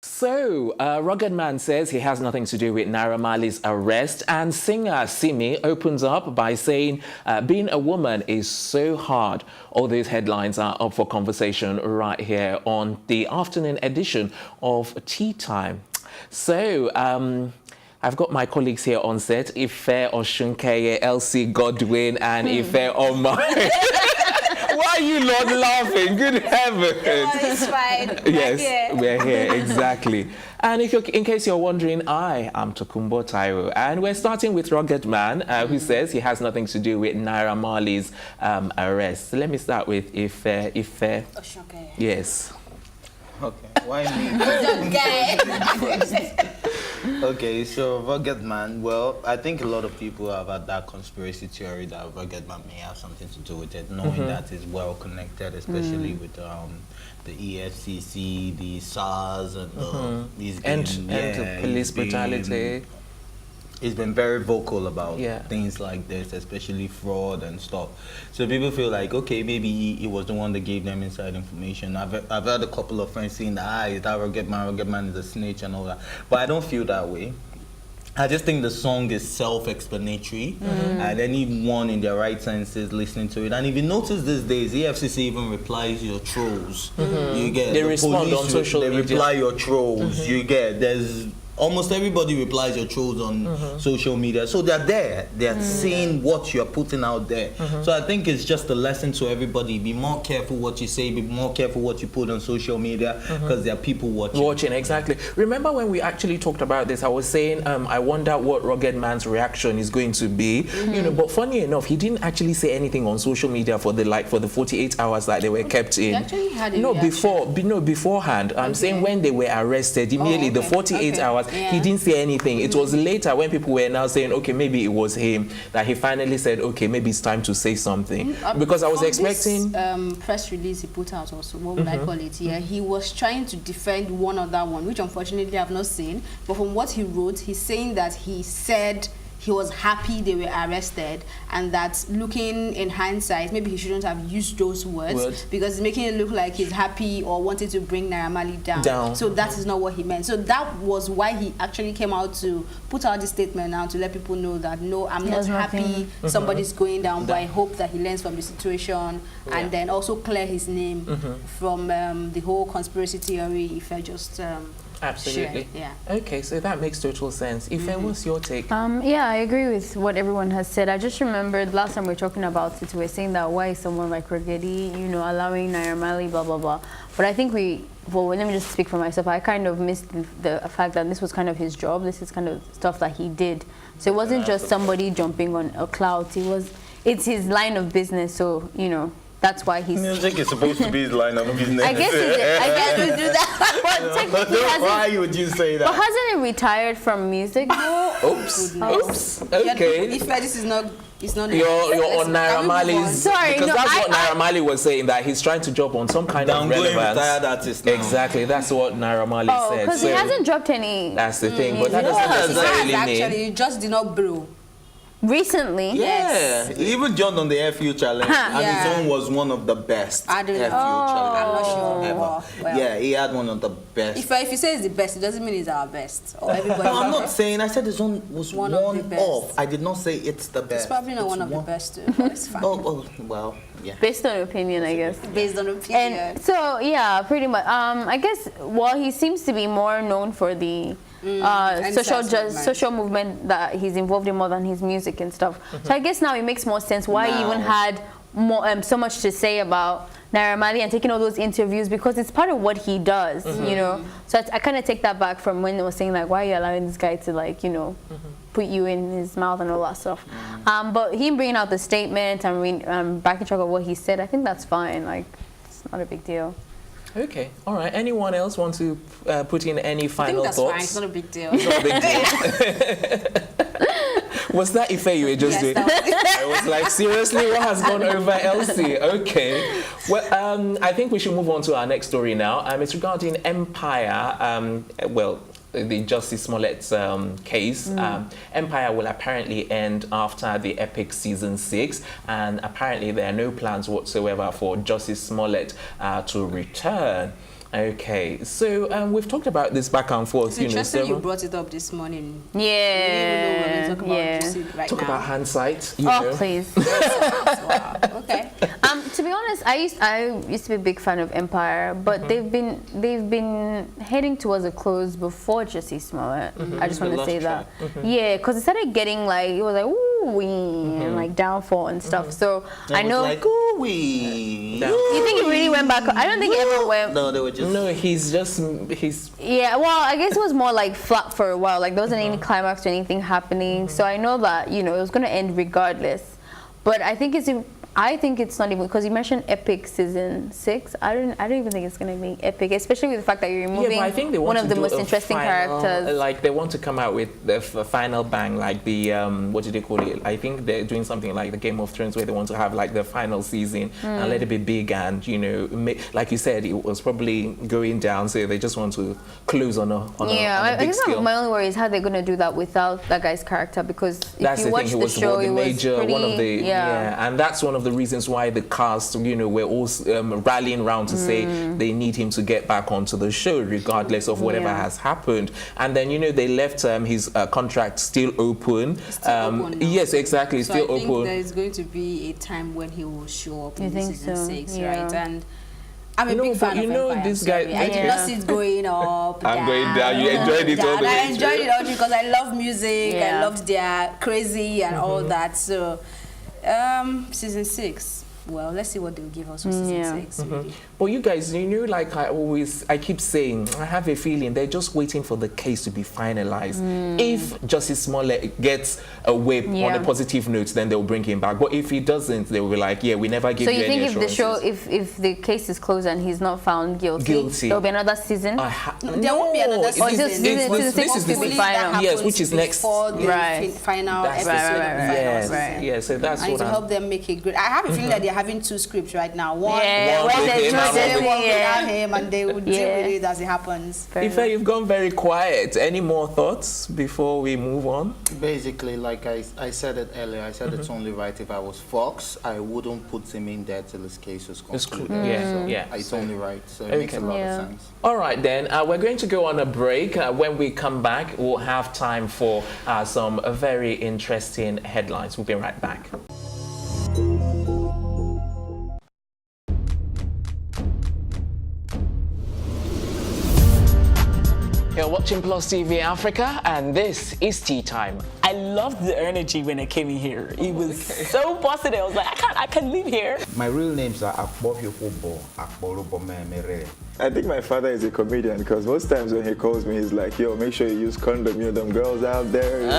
So, Ruggedman says he has nothing to do with Naira Marley's arrest, and singer Simi opens up by saying being a woman is so hard. All these headlines are up for conversation right here on the afternoon edition of Tea Time. So, I've got my colleagues here on set, Ife Oshunkeye, Elsie Godwin, and Ife Omar. Why are you not laughing? Good heavens. It's fine. Yes, we're here, exactly. And if you're, in case you're wondering, I am Tokumbo Taiwo, and we're starting with Ruggedman, who says he has nothing to do with Naira Marley's arrest. So let me start with Ife. Okay. Yes. Okay, why me? Okay, so Ruggedman, well, I think a lot of people have had that conspiracy theory that Ruggedman may have something to do with it, knowing that it's well connected, especially with the EFCC, the SARS, and these and police brutality. He's been very vocal about things like this, especially fraud and stuff. So people feel like, okay, maybe he was the one that gave them inside information. I've heard a couple of friends saying that, is that Ruggedman is a snitch and all that. But I don't feel that way. I just think the song is self-explanatory, and anyone in their right senses listening to it. And if you notice these days, EFCC even replies your trolls. You get they respond on social media. They reply your trolls. You get there's. Almost everybody replies your trolls on social media. So they're there. They're seeing what you're putting out there. So I think it's just a lesson to everybody. Be more careful what you say. Be more careful what you put on social media, because there are people watching. Exactly. Remember when we actually talked about this, I was saying, I wonder what Ruggedman's reaction is going to be. You know, but funny enough, he didn't actually say anything on social media for the 48 hours that they were kept in. He actually had a reaction. Beforehand. I'm saying when they were arrested, immediately the 48 hours. He didn't say anything. It was later when people were now saying, okay, maybe it was him, that he finally said, okay, maybe it's time to say something. Because I was expecting... This, press release he put out also, what would I call it? Yeah, he was trying to defend one other one, which unfortunately I have not seen. But from what he wrote, he's saying that he said he was happy they were arrested, and that looking in hindsight, maybe he shouldn't have used those words because it's making it look like he's happy or wanted to bring Naira Marley down. So that is not what he meant. So that was why he actually came out to put out this statement now to let people know that no, I'm not happy somebody's going down, but I hope that he learns from the situation and then also clear his name from the whole conspiracy theory if I just Absolutely. Yeah. Okay, so that makes total sense. Ife, what's your take? Yeah, I agree with what everyone has said. I just remembered last time we were talking about it, we were saying that why is someone like Ruggedy, you know, allowing Naira Marley, blah, blah, blah. But I think well, let me just speak for myself. I kind of missed the fact that this was kind of his job. This is kind of stuff that he did. So it wasn't just somebody jumping on a cloud. It's his line of business, so, you know. That's why he's... Music is supposed to be his line of business. I guess we do that. But technically why would you say that? But hasn't he retired from music? Oops. Okay. If this is not... It's not you're on Naira Marley's... Sorry, because that's what Naira Marley was saying, that he's trying to jump on some kind of relevance. Retired artist now. Exactly, that's what Naira Marley said. Because he hasn't dropped any... That's the thing, but that doesn't necessarily mean... Actually, you just did not blow. Recently? Yeah. He even jumped on the FU challenge, and his own was one of the best FU challenges I'm not sure. ever. Well, yeah, he had one of the best. If you say it's the best, it doesn't mean it's our best. Or everybody. No, I'm not saying. I said his own was one of the best. I did not say it's the best. It's probably not one of the best too, but it's fine. Well, yeah. Based on opinion, I guess. Based on opinion. And so, yeah, pretty much. I guess, well, he seems to be more known for the social movement that he's involved in more than his music and stuff. So I guess now it makes more sense why he even had more, so much to say about Naira Marley and taking all those interviews, because it's part of what he does, you know. So I kind of take that back from when they were saying like, why are you allowing this guy to like, you know, put you in his mouth and all that stuff. But him bringing out the statement and backing track of what he said, I think that's fine. Like, it's not a big deal. Okay, all right. Anyone else want to put in any final thoughts? Fine. It's not a big deal. It's not a big deal. Was that Ife you were just doing? I was like, seriously, what has gone over Elsie? Okay. Well, I think we should move on to our next story now. It's regarding Empire. Well, the Jussie Smollett's case. Empire will apparently end after the epic season 6, and apparently there are no plans whatsoever for Jussie Smollett to return. Okay, so we've talked about this back and forth. It's interesting you brought it up this morning. Yeah. Talk about hindsight. Please. Wow. Okay. To be honest, I used to be a big fan of Empire, but they've been heading towards a close before Jussie Smollett. I just want to say that. Yeah, because it started getting like, it was like ooh and like downfall and stuff. So I know. Like ooh wee. You think it really went back? I don't think it ever went. No, they were just. No, he's. Yeah, well, I guess it was more like flat for a while. Like there wasn't any climax or anything happening. So I know that it was going to end regardless. But I think it's not even, because you mentioned epic season 6. I don't even think it's going to be epic, especially with the fact that you're removing one of the most interesting characters. Like they want to come out with the final bang, like the what do they call it? I think they're doing something like the Game of Thrones, where they want to have like the final season and let it be big, and like you said, it was probably going down, so they just want to close on a big scale. My only worry is how they're going to do that without that guy's character, because that's if you watch the show, it was pretty, one of the and that's one of the reasons why the cast, were all rallying around to say they need him to get back onto the show regardless of whatever has happened. And then they left his contract still open. Yes, exactly, so still I think open. there is going to be a time when he will show up in season 6, yeah. right? And I'm a big fan of Empire. This guy. I did not see it going up. I'm going down. You enjoyed it all. I enjoyed it all because I love music. I loved their crazy and all that. So, season 6. Well, let's see what they'll give us for season 6. Really. Well, you guys, like I keep saying, I have a feeling they're just waiting for the case to be finalized. If Jussie Smollett gets a whip on a positive note, then they'll bring him back. But if he doesn't, they will be like, we never give you any assurances. So you think if the case is closed and he's not found guilty. There'll be another season? There won't be another season. This is the final. Yes, which is next. Before the final episode. Yeah, so that's what to help them make it great. I have a feeling that they're having 2 scripts right now. One without him, and they will deal with it as it happens. Ife, you've gone very quiet. Any more thoughts before we move on? Basically, like I said it earlier, I said it's only right. If I was Fox, I wouldn't put him in there till his case was concluded. It's only right. So it makes a lot of sense. All right, then. We're going to go on a break. When we come back, we'll have time for some very interesting headlines. We'll be right back. You're watching Plus TV Africa, and this is Tea Time. I loved the energy when I came in here. It was so positive. I was like, I can't live here. My real names are Akbofiofobo, Akborobomemere. I think my father is a comedian, because most times when he calls me, he's like, yo, make sure you use condom, them girls out there.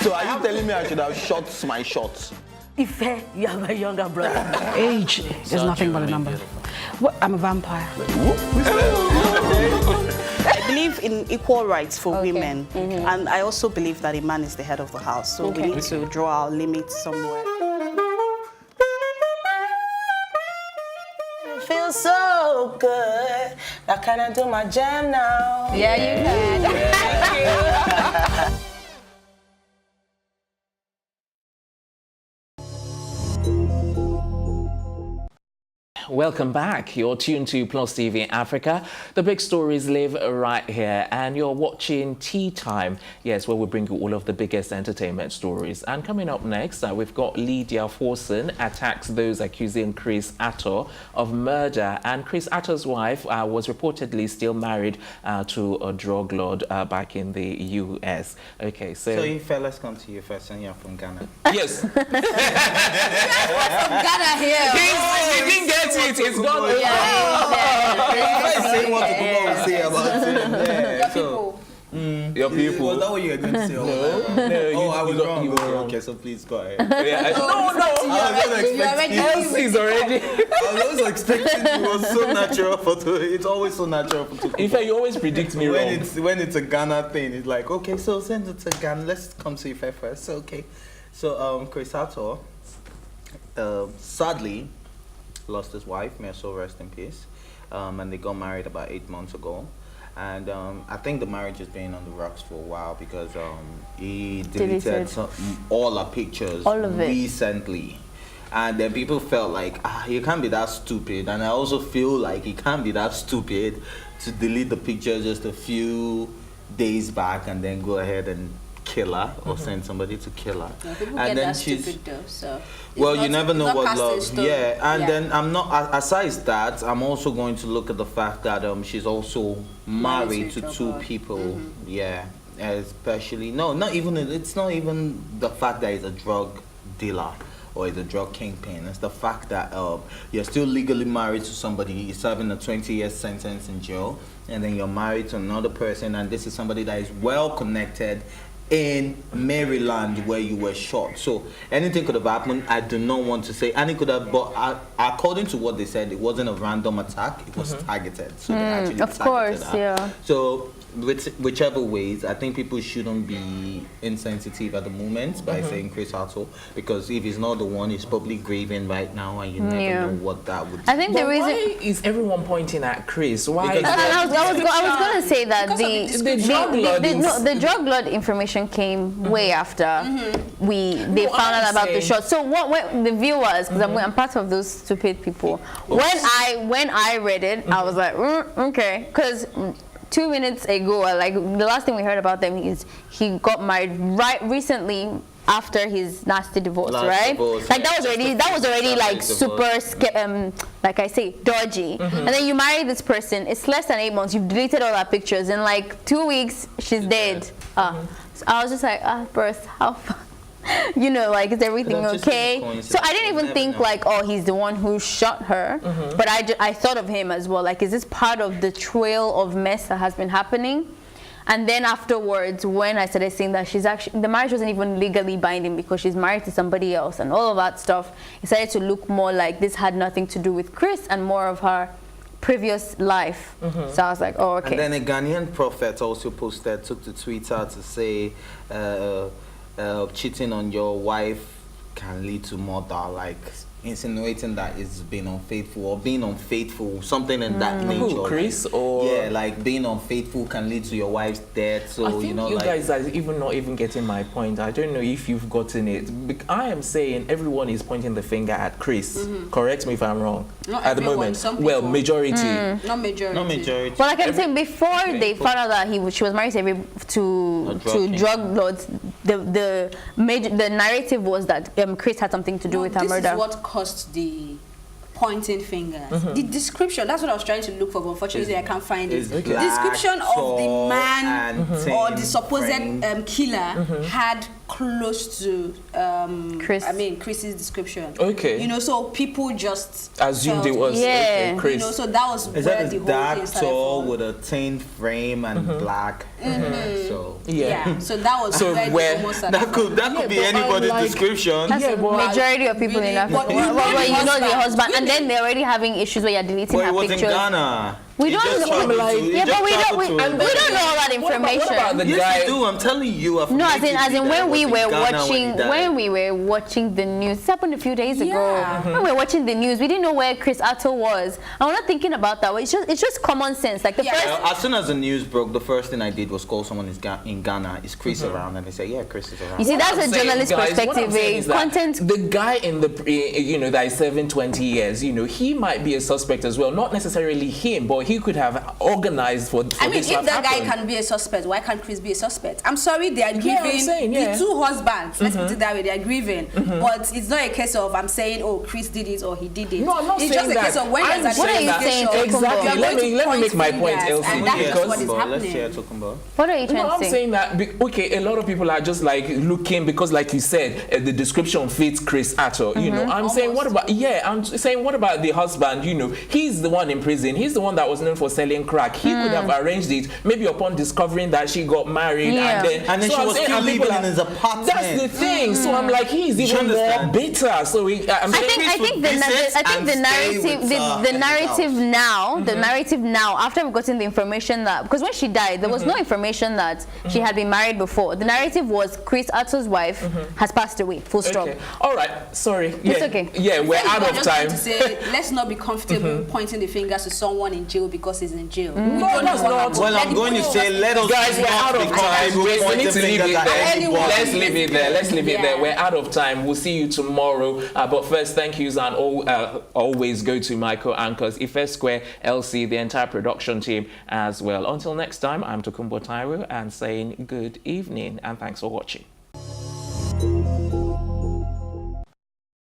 So are you telling me I should have shot my shots? Ife, you are my younger brother. Age is nothing but a number. What? I'm a vampire. I believe in equal rights for women, and I also believe that a man is the head of the house, so we need to draw our limits somewhere. It feels so good. Now can I do my jam now? Yeah, you can. Welcome back. You're tuned to Plus TV Africa. The big stories live right here, and you're watching Tea Time. Yes, where we bring you all of the biggest entertainment stories. And coming up next, we've got Lydia Forson attacks those accusing Chris Attoh of murder. And Chris Attoh's wife was reportedly still married to a drug lord back in the US. Okay, so you fellas come to you first, and you're from Ghana. Yes. From Ghana here. He didn't get it. It's gone. Say what the people will say about him. Your people. Was that what you were going to say? No. I was wrong. You were wrong. Okay, so please go ahead. No. Elsie's already. I was also expecting it was so natural it's always so natural for two. In fact, you always predict me wrong. When it's a Ghana thing, it's like, okay, so since it's a Ghana, let's come to Ife first. So, okay. So, Chris Attoh, sadly, lost his wife. May her soul rest in peace. And they got married about 8 months ago. And I think the marriage has been on the rocks for a while because he deleted all our pictures recently. And then people felt like, you can't be that stupid. And I also feel like he can't be that stupid to delete the picture just a few days back and then go ahead and kill her or send somebody to kill her. Yeah, people and get then that stupid though, so well, you never know what love. Yeah, then I'm not. Aside that, I'm also going to look at the fact that she's also married to two people. Yeah, especially not even. It's not even the fact that he's a drug dealer or he's a drug kingpin. It's the fact that you're still legally married to somebody. You're serving a 20-year sentence in jail, and then you're married to another person, and this is somebody that is well connected in Maryland where you were shot. So anything could have happened. I do not want to say, and it could have, but according to what they said, it wasn't a random attack, it was targeted. So they actually targeted her. Yeah. So whichever ways, I think people shouldn't be insensitive at the moment by saying Chris Atto, because if he's not the one, he's probably grieving right now, and you never know what that would I think the reason why is everyone pointing at Chris? Why? I was going to say that the the drug lord information came way after they found out about the shot. So when the viewers, because I'm part of those stupid people, when I read it, I was like, okay, because 2 minutes ago, like the last thing we heard about them is he got married right recently after his nasty divorce, right? Like that was already like super, like I say, dodgy. And then you marry this person. It's less than 8 months. You've deleted all our pictures. In like 2 weeks, she's dead. So I was just like, birth, how far? You know, like, is everything okay? So I didn't even think like, oh, he's the one who shot her. But I thought of him as well. Like, is this part of the trail of mess that has been happening? And then afterwards, when I started saying that the marriage wasn't even legally binding because she's married to somebody else and all of that stuff, it started to look more like this had nothing to do with Chris and more of her previous life. So I was like, oh, okay. And then a Ghanaian prophet also took to Twitter to say, cheating on your wife can lead to murder, like insinuating that it's been unfaithful or being unfaithful, something in that nature. Who, Chris? Or yeah, like being unfaithful can lead to your wife's death. So I think you know, you like, guys are even not even getting my point. I don't know if you've gotten it. I am saying everyone is pointing the finger at Chris. Correct me if I'm wrong. Not at everyone, the moment, well, majority. Not majority. Well, like I'm saying, before they found out that she was married to drug lords, the narrative was that Chris had something to do with her murder. This is what caused the pointing fingers. The description, that's what I was trying to look for, but unfortunately I can't find it. The description of the man or the supposed killer had close to Chris's description. Okay. You know, so people just assumed it was Chris. You know, so that was is where that the whole dark thing started tall from. with a tin frame and black hair, so So that was where the almost that could be anybody's description. That's the majority of people in Africa. Well, you know the husband, and then they're already having issues where you're deleting her pictures. In Ghana. We don't know. But we don't know all that information. What about the guy? Yes, you do. I'm telling you. No, as in when we were watching the news. This happened a few days ago. When we were watching the news, we didn't know where Chris Atto was. And we're not thinking about that. It's just common sense. Like the first. As soon as the news broke, the first thing I did was call someone in Ghana. Is Chris around? And they say, yeah, Chris is around. You see, that's a journalist perspective. Content. The guy in the that is serving 20 years. You know, he might be a suspect as well. Not necessarily him, but he could have organized for I mean, this if that guy happen. can be a suspect, why can't Chris be a suspect? I'm sorry, they are grieving. The two husbands, let's put it that way, they are grieving. But it's not a case of I'm saying, oh, Chris did it or he did it. No, I'm not it's saying just a case of when there's an investigation. Exactly. Let me make my point, Elsie. And that is what is happening. What are you trying to say? No, I'm saying that, okay, a lot of people are just like looking, because like you said, the description fits Chris Atto. You know, I'm saying, what about the husband? You know, he's the one in prison. He's the one that was was known for selling crack. He could have arranged it, maybe upon discovering that she got married, and then so she was still living in his apartment. That's the thing. So I'm like, he's even more bitter. So I think the narrative now, after we've gotten the information that, because when she died, there was no information that she had been married before. The narrative was ATTOH'S wife has passed away. Full stop. Okay. All right. Sorry. Yeah. It's okay. Yeah, we're out of time. To say, let's not be comfortable pointing the fingers to someone in jail because he's in jail. No, that's not. Well, I'm going to say, let us guys, we're out of time. We need to leave it there. Let's leave it there. Let's leave it there. We're out of time. We'll see you tomorrow. But first, thank yous and always go to my co-anchors, Ife Square, LC, the entire production team as well. Until next time, I'm Tokumbo Taiwo and saying good evening and thanks for watching.